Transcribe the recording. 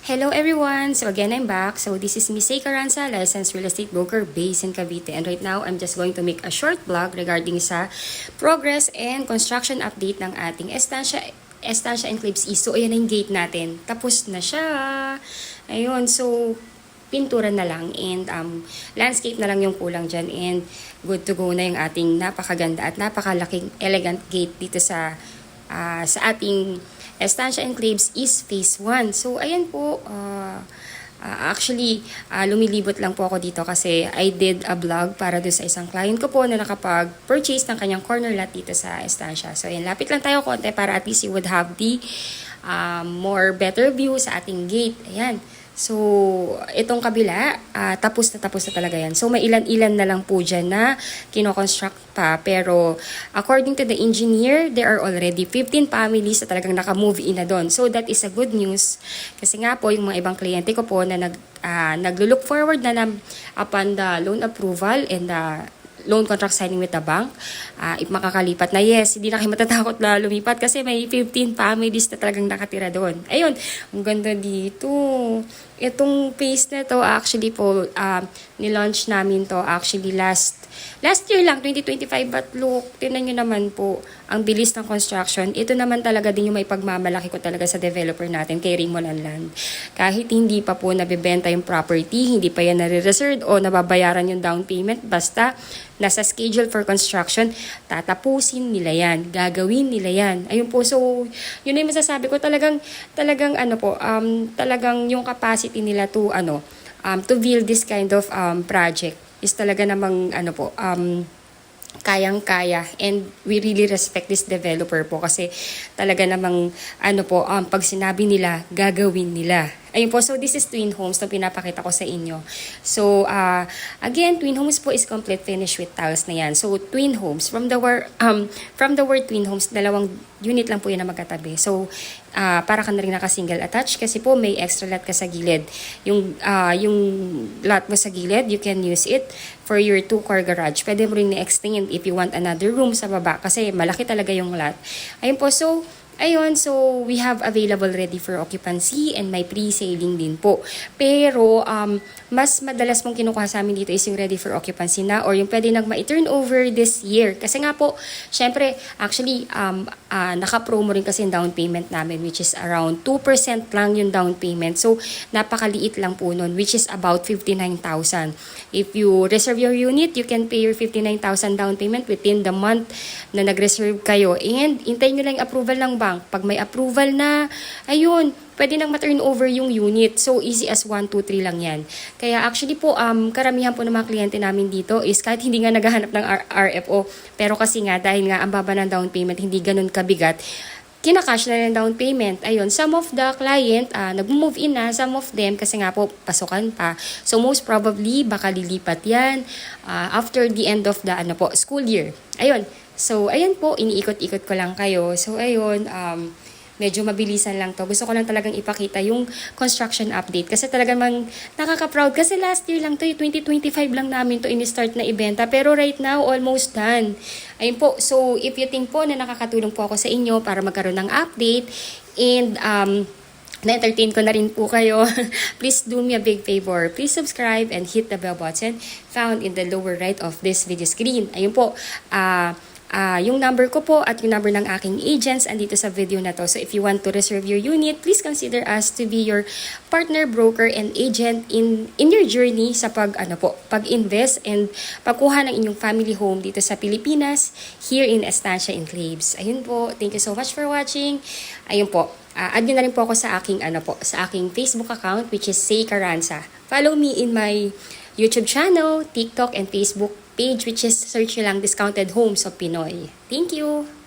Hello everyone! So again, I'm back. So this is Miss Say Caranza, licensed real estate broker based in Cavite. And right now, I'm just going to make a short vlog regarding sa progress and construction update ng ating Estancia Enclaves East. So ayan na yung gate natin. Tapos na siya. Ayun, so pintura na lang and landscape na lang yung kulang dyan. And good to go na yung ating napakaganda at napakalaking elegant gate dito sa ating Estancia Enclaves East Phase 1. So, ayan po, actually, lumilibot lang po ako dito kasi I did a vlog para doon sa isang client ko po na nakapag-purchase ng kanyang corner lot dito sa Estancia. So, ayan, lapit lang tayo konti para at least you would have the more better view sa ating gate. Ayan. So, itong kabila, tapos na talaga yan. So, may ilan-ilan na lang po dyan na kinoconstruct pa. Pero, according to the engineer, there are already 15 families na talagang naka-move in na doon. So, that is a good news. Kasi nga po, yung mga ibang kliyente ko po na naglo-look forward na upon the loan approval and the loan contract signing with the bank, if makakalipat na, yes, hindi na kayo matatakot na lumipat kasi may 15 families na talagang nakatira doon. Ayun, ang ganda dito. Itong phase na to, actually po, nilaunch namin to actually last year lang, 2025, but look, tinan nyo naman po, ang bilis ng construction. Ito naman talaga din yung may pagmamalaki ko talaga sa developer natin, kay Raymond Land. Kahit hindi pa po nabibenta yung property, hindi pa yan nare-reserve o nababayaran yung down payment, basta nasa schedule for construction, tatapusin nila yan, gagawin nila yan. Ayun po, so, yun na yung masasabi ko, talagang yung capacity nila to build this kind of project is talaga namang kayang-kaya, and we really respect this developer po kasi talaga namang pag sinabi nila, gagawin nila. Ayun po, so this is Twin Homes na pinapakita ko sa inyo. So, again, Twin Homes po is complete finish with tiles na yan. So, Twin Homes, from the word Twin Homes, dalawang unit lang po yan na magkatabi. So, para ka na rin naka-single attached kasi po may extra lot ka sa gilid. Yung lot mo sa gilid, you can use it for your 2-car garage. Pwede mo rin i-extend if you want another room sa baba kasi malaki talaga yung lot. Ayun po, so, so we have available ready for occupancy and may pre-sailing din po. Pero, mas madalas mong kinukuha sa amin dito is yung ready for occupancy na or yung pwede nag-ma-turn over this year. Kasi nga po, syempre, actually, naka-promo rin kasi yung down payment namin which is around 2% lang yung down payment. So, napakaliit lang po nun which is about 59,000. If you reserve your unit, you can pay your 59,000 down payment within the month na nag-reserve kayo. And, hintayin nyo lang yung approval ng bank. Pag may approval na, ayun, pwede nang ma-turn over yung unit. So, easy as 1, 2, 3 lang yan. Kaya actually po, karamihan po ng mga kliyente namin dito is kahit hindi nga naghahanap ng RFO, pero kasi nga, dahil nga ang baba ng down payment, hindi ganun kabigat, kinakash na ng down payment. Ayun, some of the client, nag-move in na, some of them, kasi nga po, pasukan pa. So, most probably, baka lilipat yan after the end of the school year. Ayun. So, ayan po, iniikot-ikot ko lang kayo. So, ayun, medyo mabilisan lang to. Gusto ko lang talagang ipakita yung construction update. Kasi talagang nakaka-proud. Kasi last year lang to, 2025 lang namin to in-start na ibenta. Pero right now, almost done. Ayun po, so if you think po na nakakatulong po ako sa inyo para magkaroon ng update and na-entertain ko na rin po kayo, please do me a big favor. Please subscribe and hit the bell button found in the lower right of this video screen. Ayun po, yung number ko po at yung number ng aking agents andito sa video na to. So if you want to reserve your unit, please consider us to be your partner, broker, and agent in your journey sa pag-invest and pagkuha ng inyong family home dito sa Pilipinas, here in Estancia Enclaves. Ayun po, thank you so much for watching. Ayun po, add nyo na rin po ako sa aking sa aking Facebook account which is Say Caranza. Follow me in my YouTube channel, TikTok, and Facebook page which is search nyo lang Discounted Homes of Pinoy. Thank you!